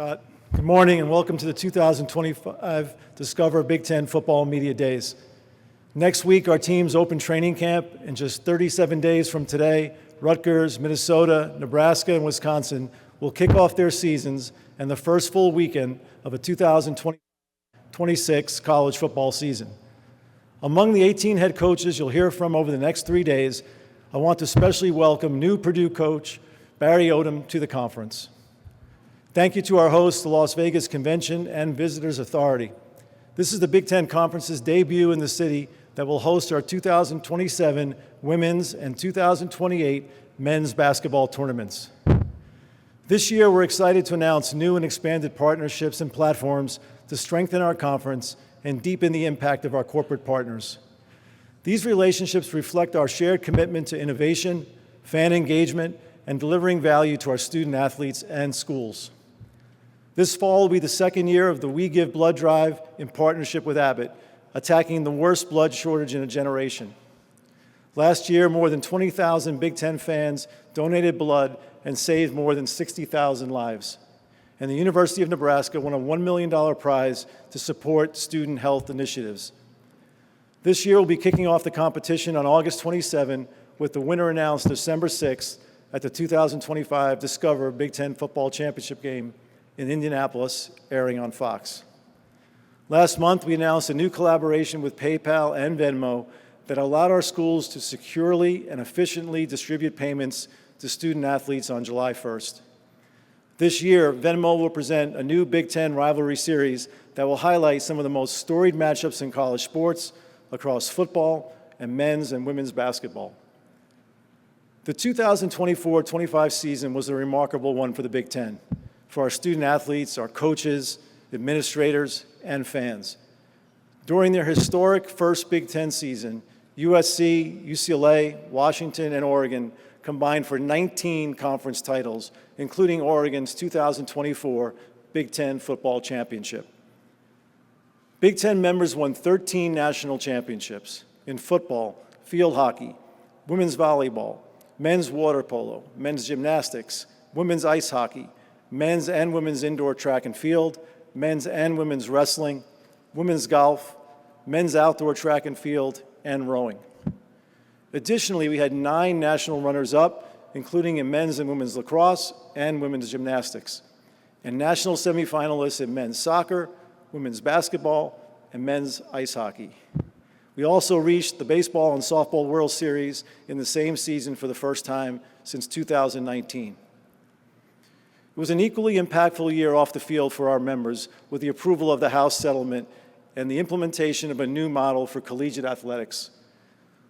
Good morning and welcome to the 2025 Discover Big Ten Football Media Days. Next week, our teams open training camp. In just 37 days from today, Rutgers, Minnesota, Nebraska, and Wisconsin will kick off their seasons and the first full weekend of a 2026 college football season. Among the 18 head coaches you'll hear from over the next 3 days, I want to especially welcome new Purdue coach Barry Odom to the conference. Thank you to our host, the Las Vegas Convention and Visitors Authority. This is the Big Ten Conference's debut in the city that will host our 2027 women's and 2028 men's basketball tournaments. This year, we're excited to announce new and expanded partnerships and platforms to strengthen our conference and deepen the impact of our corporate partners. These relationships reflect our shared commitment to innovation, fan engagement, and delivering value to our student athletes and schools. This fall will be the second year of the We Give Blood Drive in partnership with Abbott, attacking the worst blood shortage in a generation. Last year, more than 20,000 Big Ten fans donated blood and saved more than 60,000 lives. And the University of Nebraska won a $1 million prize to support student health initiatives. This year, we'll be kicking off the competition on August 27, with the winner announced December 6th at the 2025 Discover Big Ten Football Championship game in Indianapolis, airing on Fox. Last month, we announced a new collaboration with PayPal and Venmo that allowed our schools to securely and efficiently distribute payments to student athletes on July 1st. This year, Venmo will present a new Big Ten rivalry series that will highlight some of the most storied matchups in college sports across football and men's and women's basketball. The 2024-25 season was a remarkable one for the Big Ten, for our student athletes, our coaches, administrators, and fans. During their historic first Big Ten season, USC, UCLA, Washington, and Oregon combined for 19 conference titles, including Oregon's 2024 Big Ten Football Championship. Big Ten members won 13 national championships in football, field hockey, women's volleyball, men's water polo, men's gymnastics, women's ice hockey, men's and women's indoor track and field, men's and women's wrestling, women's golf, men's outdoor track and field, and rowing. Additionally, we had 9 national runners-up, including in men's and women's lacrosse and women's gymnastics, and national semifinalists in men's soccer, women's basketball, and men's ice hockey. We also reached the Baseball and Softball World Series in the same season for the first time since 2019. It was an equally impactful year off the field for our members with the approval of the House settlement and the implementation of a new model for collegiate athletics.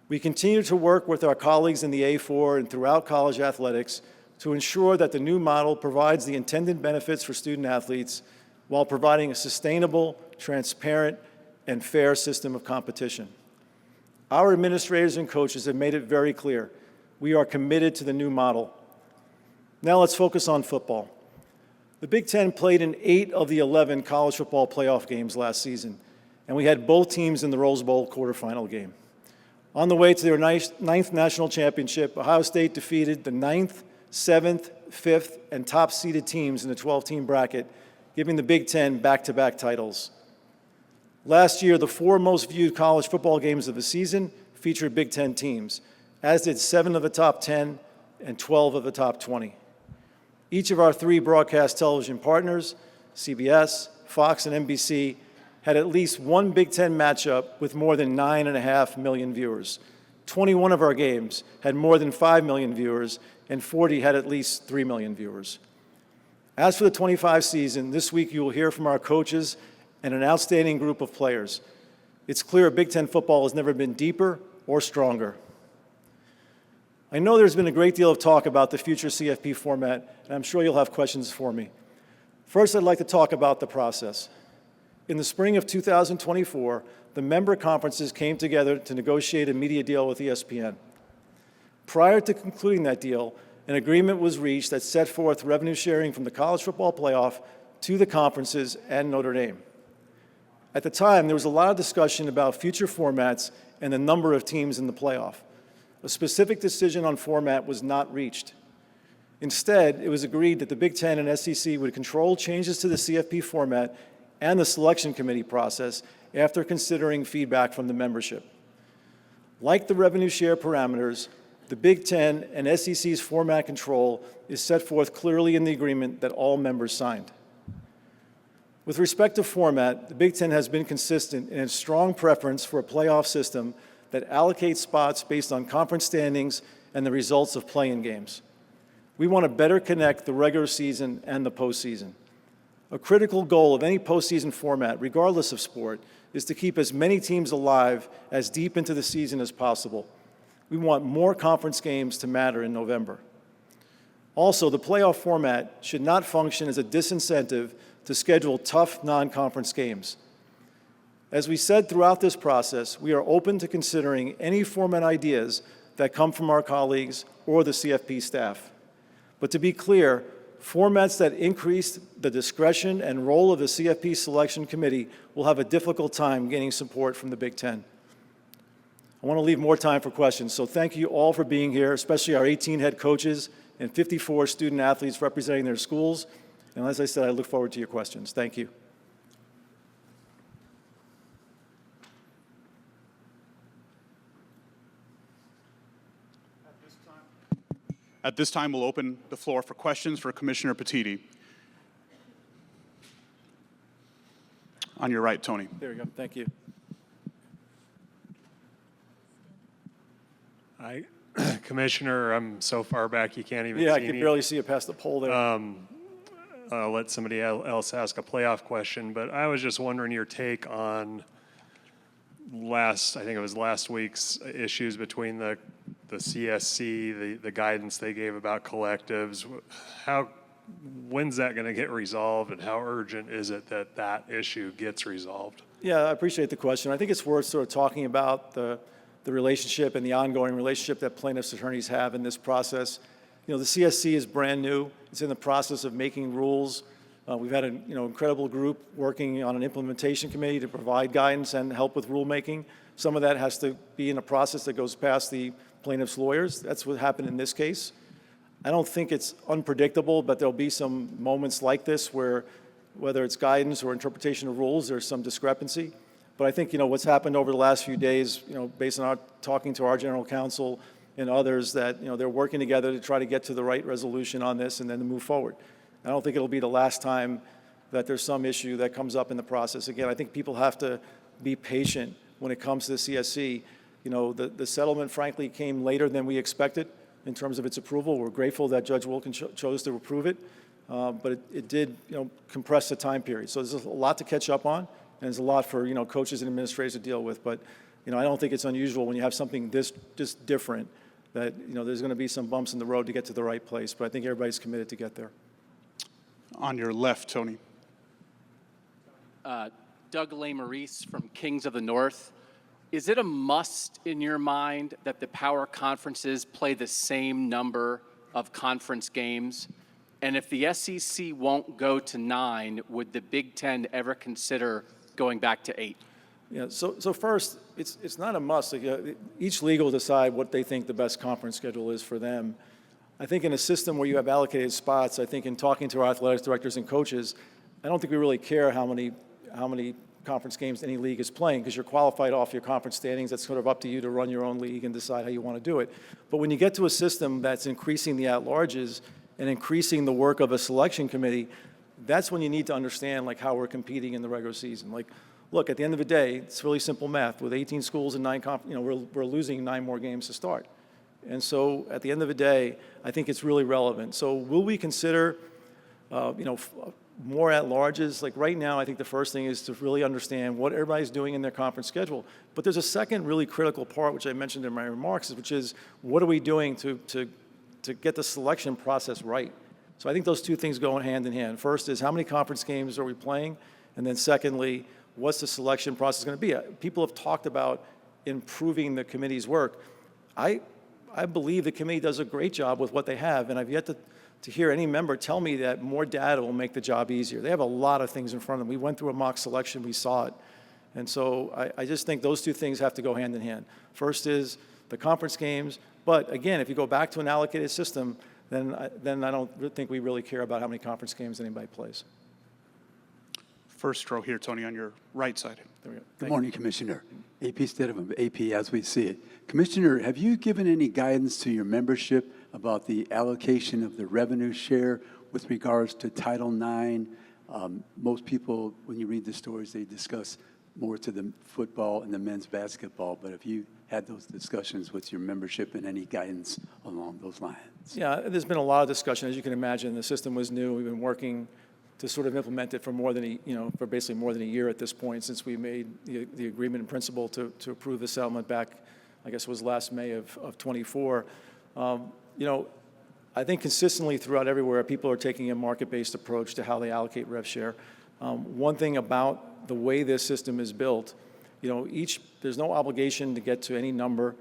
We continue to work with our colleagues in the A4 and throughout college athletics to ensure that the new model provides the intended benefits for student athletes while providing a sustainable, transparent, and fair system of competition. Our administrators and coaches have made it very clear we are committed to the new model. Now let's focus on football. The Big Ten played in 8 of the 11 college football playoff games last season, and we had both teams in the Rose Bowl quarterfinal game. On the way to their 9th national championship, Ohio State defeated the 9th, 7th, 5th, and top-seeded teams in the 12-team bracket, giving the Big Ten back-to-back titles. Last year, the 4 most viewed college football games of the season featured Big Ten teams, as did 7 of the top 10 and 12 of the top 20. Each of our 3 broadcast television partners, CBS, Fox, and NBC, had at least one Big Ten matchup with more than 9.5 million viewers. 21 of our games had more than 5 million viewers, and 40 had at least 3 million viewers. As for the 25 season, this week you will hear from our coaches and an outstanding group of players. It's clear Big Ten football has never been deeper or stronger. I know there's been a great deal of talk about the future CFP format, and I'm sure you'll have questions for me. First, I'd like to talk about the process. In the spring of 2024, the member conferences came together to negotiate a media deal with ESPN. Prior to concluding that deal, an agreement was reached that set forth revenue sharing from the college football playoff to the conferences and Notre Dame. At the time, there was a lot of discussion about future formats and the number of teams in the playoff. A specific decision on format was not reached. Instead, it was agreed that the Big Ten and SEC would control changes to the CFP format and the selection committee process after considering feedback from the membership. Like the revenue share parameters, the Big Ten and SEC's format control is set forth clearly in the agreement that all members signed. With respect to format, the Big Ten has been consistent in its strong preference for a playoff system that allocates spots based on conference standings and the results of play-in games. We want to better connect the regular season and the postseason. A critical goal of any postseason format, regardless of sport, is to keep as many teams alive as deep into the season as possible. We want more conference games to matter in November. Also, the playoff format should not function as a disincentive to schedule tough non-conference games. As we said throughout this process, we are open to considering any format ideas that come from our colleagues or the CFP staff. But to be clear, formats that increase the discretion and role of the CFP selection committee will have a difficult time gaining support from the Big Ten. I want to leave more time for questions, so thank you all for being here, especially our 18 head coaches and 54 student athletes representing their schools. And as I said, I look forward to your questions. Thank you. At this time, we'll open the floor for questions for Commissioner Petitti. On your right, Tony. There we go. Thank you. Hi, Commissioner. I'm so far back you can't even see me. Yeah, I can barely see it past the pole there. I'll let somebody else ask a playoff question, but I was just wondering your take on I think it was last week's issues between the CSC, the guidance they gave about collectives. When's that going to get resolved, and how urgent is it that that issue gets resolved? Yeah, I appreciate the question. I think it's worth sort of talking about the relationship and the ongoing relationship that plaintiffs' attorneys have in this process. You know, the CSC is brand new. It's in the process of making rules. We've had an incredible group working on an implementation committee to provide guidance and help with rulemaking. Some of that has to be in a process that goes past the plaintiffs' lawyers. That's what happened in this case. I don't think it's unpredictable, but there'll be some moments like this where, whether it's guidance or interpretation of rules, there's some discrepancy. But I think, what's happened over the last few days, based on our talking to our general counsel and others, that, they're working together to try to get to the right resolution on this and then to move forward. I don't think it'll be the last time that there's some issue that comes up in the process. Again, I think people have to be patient when it comes to the CSC. The settlement, frankly, came later than we expected in terms of its approval. We're grateful that Judge Wilkin chose to approve it, but it did, compress the time period. So there's a lot to catch up on, and there's a lot for, coaches and administrators to deal with. But, I don't think it's unusual when you have something this different that, there's going to be some bumps in the road to get to the right place. But I think everybody's committed to get there. On your left, Tony. Doug Maurice from Kings of the North. Is it a must in your mind that the power conferences play the same number of conference games? And if the SEC won't go to 9, would the Big Ten ever consider going back to 8? Yeah, so first, it's not a must. Each league will decide what they think the best conference schedule is for them. I think in a system where you have allocated spots, I think in talking to our athletics directors and coaches, I don't think we really care how many conference games any league is playing, because you're qualified off your conference standings. That's sort of up to you to run your own league and decide how you want to do it. But when you get to a system that's increasing the at-larges and increasing the work of a selection committee, that's when you need to understand how we're competing in the regular season. Look, at the end of the day, it's really simple math. With 18 schools and 9 we're losing 9 more games to start. And so at the end of the day, I think it's really relevant. So will we consider, more at-larges? Right now, I think the first thing is to really understand what everybody's doing in their conference schedule. But there's a second really critical part, which I mentioned in my remarks, which is what are we doing to get the selection process right? So I think those two things go hand in hand. First is how many conference games are we playing? And then secondly, what's the selection process going to be? People have talked about improving the committee's work. I believe the committee does a great job with what they have, and I've yet to hear any member tell me that more data will make the job easier. They have a lot of things in front of them. We went through a mock selection, we saw it. And so I just think those two things have to go hand in hand. First is the conference games, but again, if you go back to an allocated system, then I don't think we really care about how many conference games anybody plays. First row here, Tony, on your right side. There we go. Good morning, Commissioner. AP Stidham, AP as we see it. Commissioner, have you given any guidance to your membership about the allocation of the revenue share with regards to Title IX? Most people, when you read the stories, they discuss more to the football and the men's basketball, but have you had those discussions with your membership and any guidance along those lines? Yeah, there's been a lot of discussion. As you can imagine, the system was new. We've been working to sort of implement it for for basically more than a year at this point, since we made the agreement in principle to approve the settlement back, I guess it was last May of 24. I think consistently throughout everywhere, people are taking a market-based approach to how they allocate rev share. One thing about the way this system is built, there's no obligation to get to any number.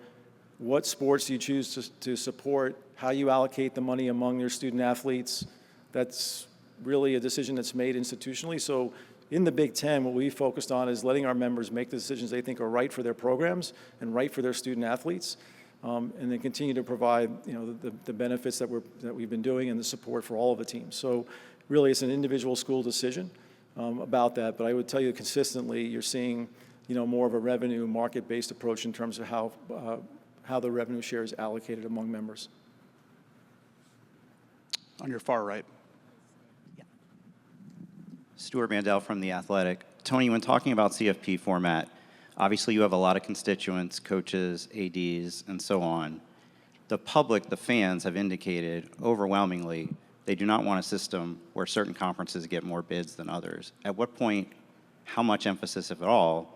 What sports you choose to support, how you allocate the money among your student athletes, that's really a decision that's made institutionally. So in the Big Ten, what we focused on is letting our members make the decisions they think are right for their programs and right for their student athletes, and then continue to provide the benefits that we've been doing and the support for all of the teams. So really, it's an individual school decision about that. But I would tell you consistently, you're seeing more of a revenue market-based approach in terms of how the revenue share is allocated among members. On your far right. Stuart Mandel from The Athletic. Tony, when talking about CFP format, obviously you have a lot of constituents, coaches, ADs, and so on. The public, the fans, have indicated overwhelmingly they do not want a system where certain conferences get more bids than others. At what point, how much emphasis, if at all,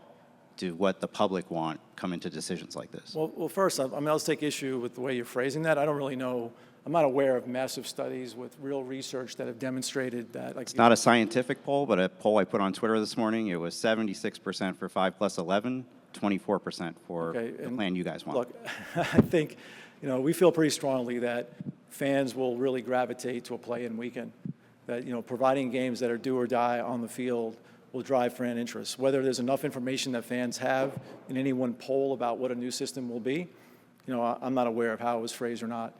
do what the public want come into decisions like this? Well, first, I'll take issue with the way you're phrasing that. I don't really know. I'm not aware of massive studies with real research that have demonstrated that. It's not a scientific poll, but a poll I put on Twitter this morning, it was 76% for 5+11, 24% for the plan you guys want. Look, I think, we feel pretty strongly that fans will really gravitate to a play-in weekend. That, providing games that are do or die on the field will drive fan interest. Whether there's enough information that fans have in any one poll about what a new system will be, I'm not aware of how it was phrased or not.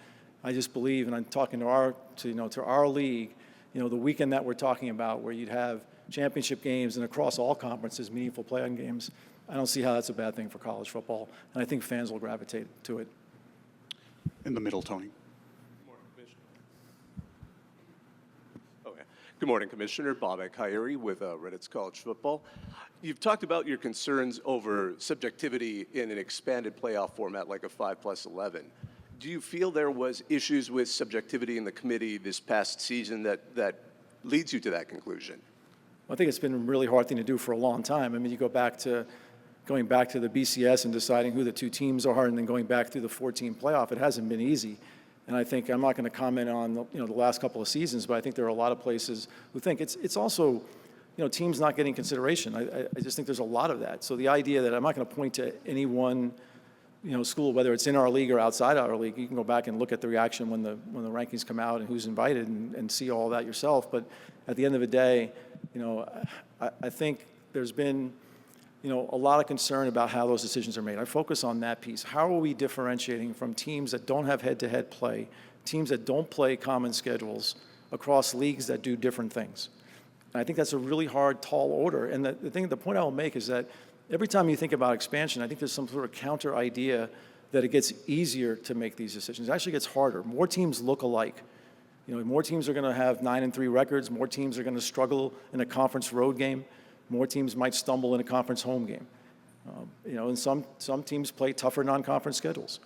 I just believe, and I'm talking to our league, the weekend that we're talking about, where you'd have championship games and across all conferences, meaningful play-in games. I don't see how that's a bad thing for college football, and I think fans will gravitate to it. In the middle, Tony. Good morning, Commissioner. Bob Akayeri with Reddit's College Football. You've talked about your concerns over subjectivity in an expanded playoff format like a 5+11. Do you feel there was issues with subjectivity in the committee this past season that leads you to that conclusion? I think it's been a really hard thing to do for a long time. I mean, you going back to the BCS and deciding who the two teams are, and then going back through the 14 playoff. It hasn't been easy. And I think I'm not going to comment on the last couple of seasons, but I think there are a lot of places who think it's also teams not getting consideration. I just think there's a lot of that. So the idea that I'm not going to point to any one school, whether it's in our league or outside our league, you can go back and look at the reaction when the rankings come out and who's invited and see all that yourself. But at the end of the day, I think there's been a lot of concern about how those decisions are made. I focus on that piece. How are we differentiating from teams that don't have head-to-head play, teams that don't play common schedules across leagues that do different things? And I think that's a really hard, tall order. And the point I will make is that every time you think about expansion, I think there's some sort of counter idea that it gets easier to make these decisions. It actually gets harder. More teams look alike. More teams are going to have 9-3 records. More teams are going to struggle in a conference road game. More teams might stumble in a conference home game. And some teams play tougher non-conference schedules.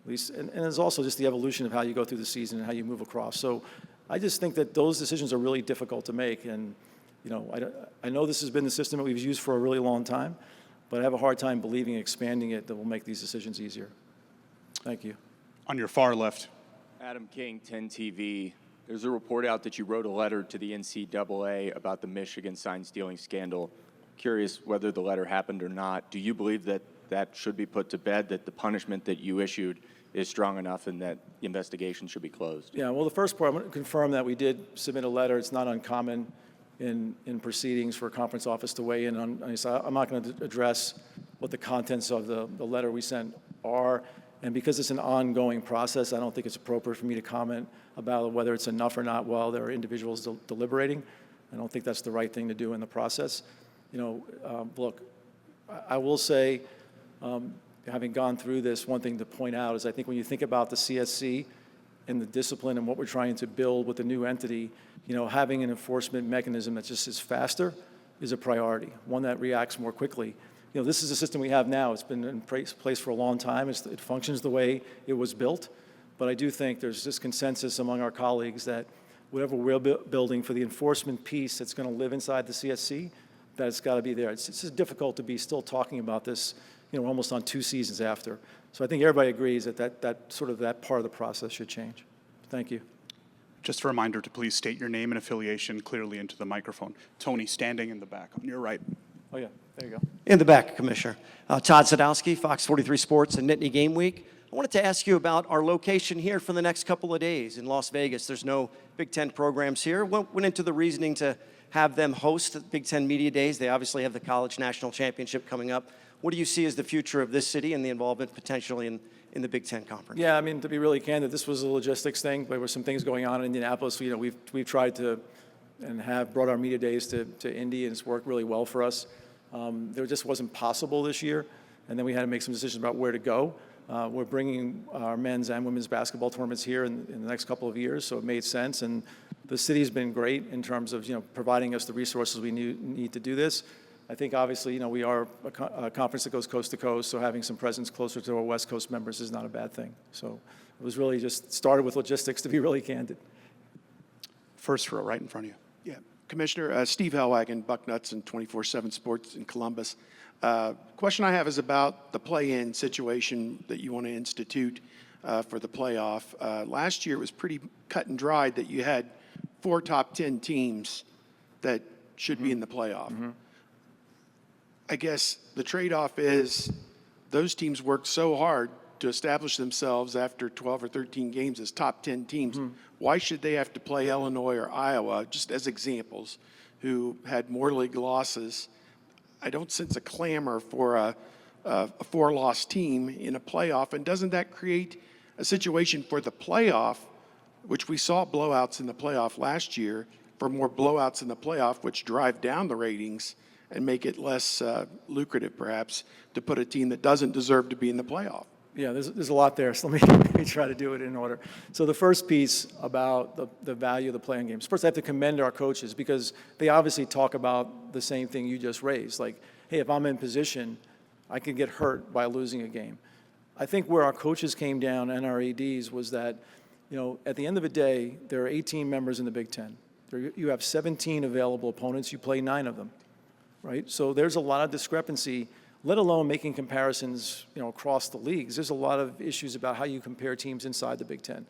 At least, and there's also just the evolution of how you go through the season and how you move across. So I just think that those decisions are really difficult to make. And I know this has been the system that we've used for a really long time, but I have a hard time believing expanding it that will make these decisions easier. Thank you. On your far left. Adam King, 10 TV. There's a report out that you wrote a letter to the NCAA about the Michigan sign stealing scandal. Curious whether the letter happened or not. Do you believe that that should be put to bed, that the punishment that you issued is strong enough and that the investigation should be closed? Yeah, well, the first part, I'm going to confirm that we did submit a letter. It's not uncommon in proceedings for a conference office to weigh in on. So I'm not going to address what the contents of the letter we sent are. And because it's an ongoing process, I don't think it's appropriate for me to comment about whether it's enough or not while there are individuals deliberating. I don't think that's the right thing to do in the process. Look, I will say, having gone through this, one thing to point out is I think when you think about the CSC and the discipline and what we're trying to build with the new entity, having an enforcement mechanism that just is faster is a priority, one that reacts more quickly. This is a system we have now. It's been in place for a long time. It functions the way it was built. But I do think there's this consensus among our colleagues that whatever we're building for the enforcement piece that's going to live inside the CSC, that it's got to be there. It's just difficult to be still talking about this, almost on 2 seasons after. So I think everybody agrees that that part of the process should change. Thank you. Just a reminder to please state your name and affiliation clearly into the microphone. Tony, standing in the back on your right. Oh, yeah, there you go. In the back, Commissioner. Todd Sadowski, Fox 43 Sports and Nittany Game Week. I wanted to ask you about our location here for the next couple of days in Las Vegas. There's no Big Ten programs here. What went into the reasoning to have them host the Big Ten Media Days? They obviously have the College National Championship coming up. What do you see as the future of this city and the involvement potentially in the Big Ten Conference? Yeah, I mean, to be really candid, this was a logistics thing. There were some things going on in Indianapolis. We've tried to and have brought our media days to Indy, and it's worked really well for us. There just wasn't possible this year, and then we had to make some decisions about where to go. We're bringing our men's and women's basketball tournaments here in the next couple of years, so it made sense. And the city's been great in terms of providing us the resources we need to do this. I think obviously we are a conference that goes coast to coast, so having some presence closer to our West Coast members is not a bad thing. So it was really just started with logistics, to be really candid. First row, right in front of you. Yeah, Commissioner, Steve Hellwagon, Bucknuts and 24/7 Sports in Columbus. Question I have is about the play-in situation that you want to institute for the playoff. Last year it was pretty cut and dried that you had 4 top 10 teams that should be in the playoff. I guess the trade-off is those teams worked so hard to establish themselves after 12 or 13 games as top 10 teams. Why should they have to play Illinois or Iowa, just as examples, who had more league losses? I don't sense a clamor for a 4-loss team in a playoff. And doesn't that create a situation for the playoff, which we saw blowouts in the playoff last year, for more blowouts in the playoff, which drive down the ratings and make it less lucrative, perhaps, to put a team that doesn't deserve to be in the playoff? Yeah, there's a lot there, so let me try to do it in order. So the first piece about the value of the playing games. First, I have to commend our coaches because they obviously talk about the same thing you just raised. Like, hey, if I'm in position, I can get hurt by losing a game. I think where our coaches came down and our ADs was that, at the end of the day, there are 18 members in the Big Ten. You have 17 available opponents. You play 9 of them, right? So there's a lot of discrepancy, let alone making comparisons, across the leagues. There's a lot of issues about how you compare teams inside the Big Ten.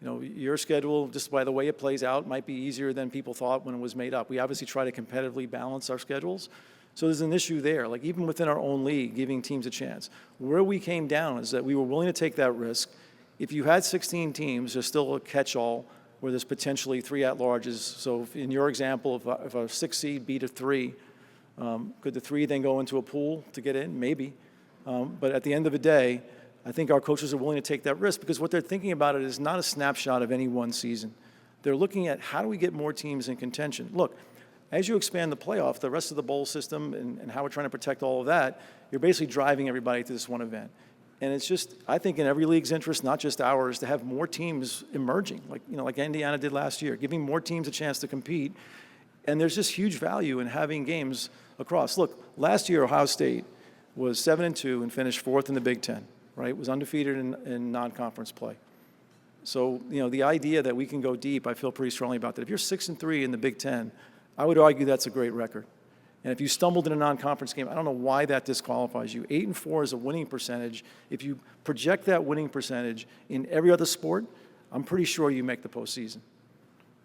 Your schedule, just by the way it plays out, might be easier than people thought when it was made up. We obviously try to competitively balance our schedules. So there's an issue there, like even within our own league, giving teams a chance. Where we came down is that we were willing to take that risk. If you had 16 teams, there's still a catch-all where there's potentially 3 at-larges. So in your example, if a 6 seed beat a 3, could the 3 then go into a pool to get in? Maybe. But at the end of the day, I think our coaches are willing to take that risk because what they're thinking about it is not a snapshot of any one season. They're looking at how do we get more teams in contention. Look, as you expand the playoff, the rest of the bowl system and how we're trying to protect all of that, you're basically driving everybody to this one event. And it's just, I think in every league's interest, not just ours, to have more teams emerging, like Indiana did last year, giving more teams a chance to compete. And there's just huge value in having games across. Look, last year Ohio State was 7-2 and finished 4th in the Big Ten, right? Was undefeated in non-conference play. So, the idea that we can go deep, I feel pretty strongly about that. If you're 6-3 in the Big Ten, I would argue that's a great record. And if you stumbled in a non-conference game, I don't know why that disqualifies you. 8-4 is a winning percentage. If you project that winning percentage in every other sport, I'm pretty sure you make the postseason.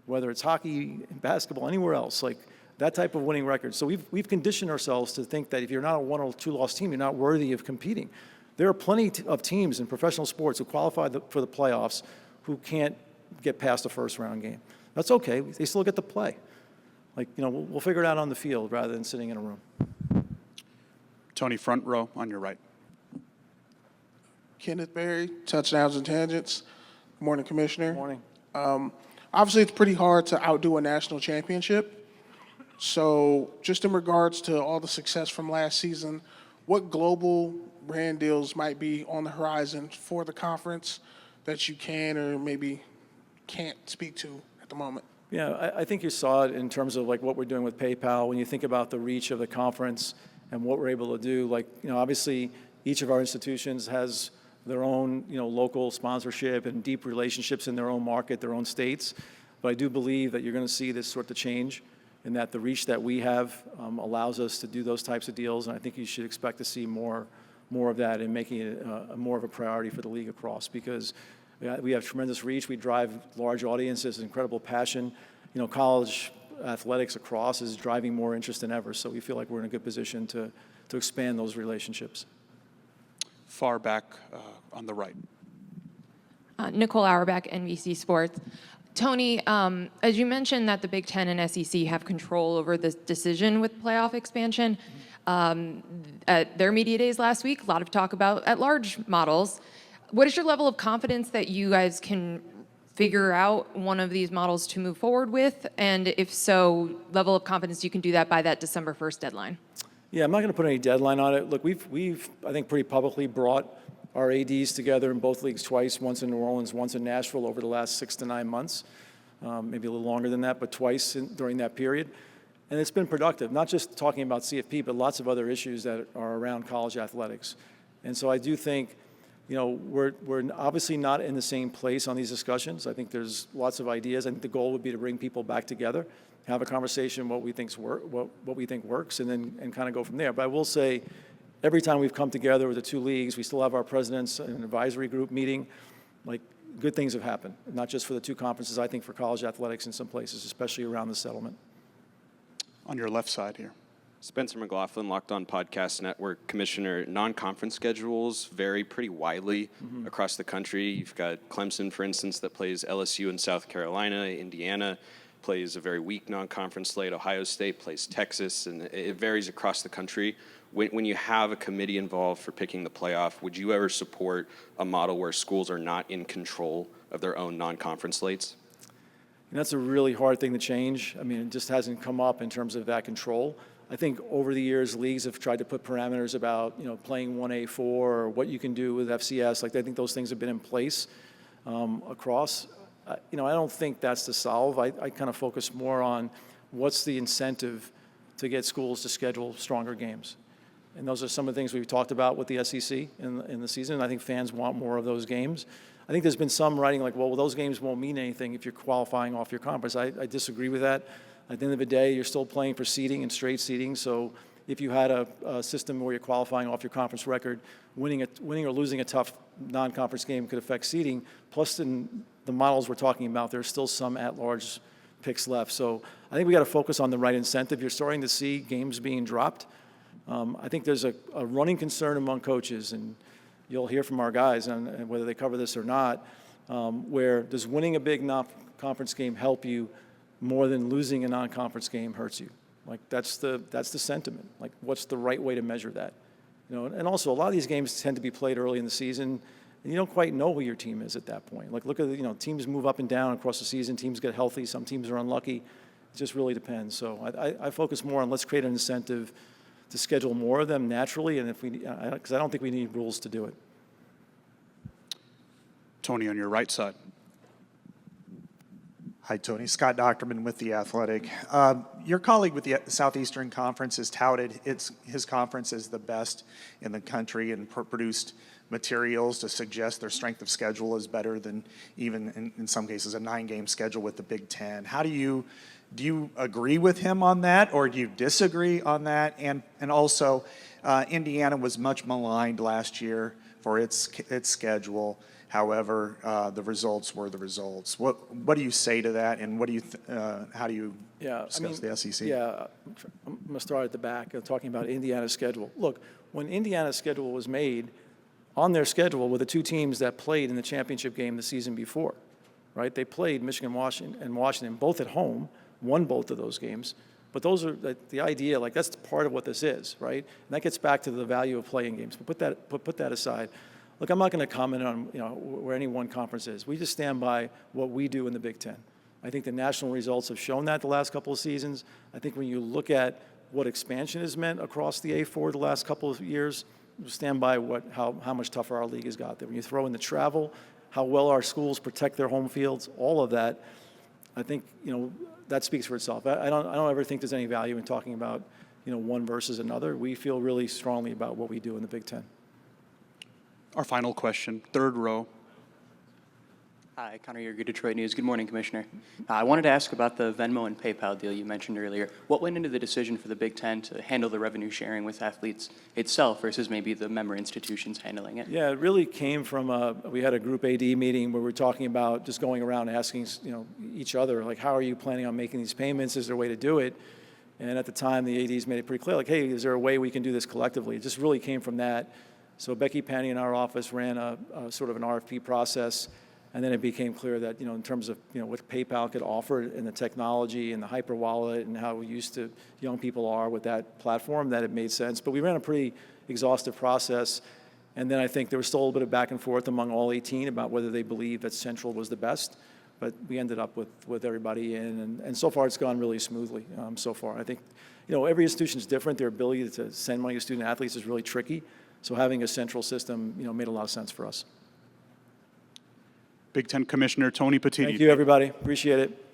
Whether it's hockey, basketball, anywhere else, like that type of winning record. So we've conditioned ourselves to think that if you're not a 1 or 2 loss team, you're not worthy of competing. There are plenty of teams in professional sports who qualify for the playoffs who can't get past the first round game. That's okay. They still get to play. We'll figure it out on the field rather than sitting in a room. Tony, front row on your right. Kenneth Berry, Touchdowns and Tangents. Good morning, Commissioner. Morning. Obviously, it's pretty hard to outdo a national championship. So just in regards to all the success from last season, what global brand deals might be on the horizon for the conference that you can or maybe can't speak to at the moment? Yeah, I think you saw it in terms of like what we're doing with PayPal. When you think about the reach of the conference and what we're able to do, like, obviously each of our institutions has their own, local sponsorship and deep relationships in their own market, their own states. But I do believe that you're going to see this sort of change and that the reach that we have allows us to do those types of deals. And I think you should expect to see more of that and making it more of a priority for the league across, because we have tremendous reach. We drive large audiences, incredible passion. College athletics across is driving more interest than ever. So we feel like we're in a good position to expand those relationships. Far back on the right. Nicole Auerbach, NBC Sports. Tony, as you mentioned that the Big Ten and SEC have control over this decision with playoff expansion, at their media days last week, a lot of talk about at-large models. What is your level of confidence that you guys can figure out one of these models to move forward with? And if so, level of confidence you can do that by that December 1st deadline? Yeah, I'm not going to put any deadline on it. Look, we've I think pretty publicly brought our ADs together in both leagues twice, once in New Orleans, once in Nashville over the last 6 to 9 months, maybe a little longer than that, but twice during that period. And it's been productive, not just talking about CFP, but lots of other issues that are around college athletics. And so I do think, we're obviously not in the same place on these discussions. I think there's lots of ideas. I think the goal would be to bring people back together, have a conversation what we think works, and then kind of go from there. But I will say, every time we've come together with the two leagues, we still have our presidents and an advisory group meeting. Like, good things have happened, not just for the two conferences, I think for college athletics in some places, especially around the settlement. On your left side here. Spencer McLaughlin, Locked On Podcast Network. Commissioner, non-conference schedules vary pretty widely across the country. You've got Clemson, for instance, that plays LSU in South Carolina. Indiana plays a very weak non-conference slate. Ohio State plays Texas, and it varies across the country. When you have a committee involved for picking the playoff, would you ever support a model where schools are not in control of their own non-conference slates? And that's a really hard thing to change. I mean, it just hasn't come up in terms of that control. I think over the years, leagues have tried to put parameters about, playing 1A4 or what you can do with FCS. Like, I think those things have been in place across. I don't think that's the solve. I kind of focus more on what's the incentive to get schools to schedule stronger games. And those are some of the things we've talked about with the SEC in the season. I think fans want more of those games. I think there's been some writing like, well, those games won't mean anything if you're qualifying off your conference. I disagree with that. At the end of the day, you're still playing for seeding and straight seeding. So if you had a system where you're qualifying off your conference record, winning or losing a tough non-conference game could affect seeding. Plus, in the models we're talking about, there's still some at-large picks left. So I think we got to focus on the right incentive. You're starting to see games being dropped. I think there's a running concern among coaches, and you'll hear from our guys, and whether they cover this or not, where does winning a big non-conference game help you more than losing a non-conference game hurts you? Like, that's the sentiment. Like, what's the right way to measure that? And also, a lot of these games tend to be played early in the season, and you don't quite know who your team is at that point. Like, look at teams move up and down across the season. Teams get healthy. Some teams are unlucky. It just really depends. So I focus more on let's create an incentive to schedule more of them naturally, and because I don't think we need rules to do it. Tony, on your right side. Hi, Tony. Scott Docterman with The Athletic. Your colleague with the Southeastern Conference has touted his conference as the best in the country and produced materials to suggest their strength of schedule is better than even, in some cases, a 9-game schedule with the Big Ten. How do you agree with him on that, or do you disagree on that? And also, Indiana was much maligned last year for its schedule. However, the results were the results. What do you say to that, and how do you discuss the SEC? Yeah, I'm going to start at the back, talking about Indiana's schedule. Look, when Indiana's schedule was made, on their schedule were the two teams that played in the championship game the season before, right? They played Michigan and Washington both at home, won both of those games. But those are the idea, like that's part of what this is, right? And that gets back to the value of playing games. But put that aside. Look, I'm not going to comment on where any one conference is. We just stand by what we do in the Big Ten. I think the national results have shown that the last couple of seasons. I think when you look at what expansion has meant across the A4 the last couple of years, stand by how much tougher our league has got there. When you throw in the travel, how well our schools protect their home fields, all of that, I think that speaks for itself. I don't ever think there's any value in talking about one versus another. We feel really strongly about what we do in the Big Ten. Our final question, third row. Hi, Connor Yerger, Detroit News. Good morning, Commissioner. I wanted to ask about the Venmo and PayPal deal you mentioned earlier. What went into the decision for the Big Ten to handle the revenue sharing with athletes itself versus maybe the member institutions handling it? Yeah, it really came from we had a group AD meeting where we were talking about just going around asking each other, like, how are you planning on making these payments? Is there a way to do it? And at the time, the ADs made it pretty clear, like, hey, is there a way we can do this collectively? It just really came from that. So Becky Penny in our office ran a sort of an RFP process. And then it became clear that, in terms of, what PayPal could offer and the technology and the hyper wallet and how used to young people are with that platform, that it made sense. But we ran a pretty exhaustive process. And then I think there was still a little bit of back and forth among all 18 about whether they believed that Central was the best. But we ended up with everybody in. And so far, it's gone really smoothly so far. I think, every institution is different. Their ability to send money to student athletes is really tricky. So having a central system, made a lot of sense for us. Big Ten Commissioner Tony Petitti. Thank you, everybody. Appreciate it.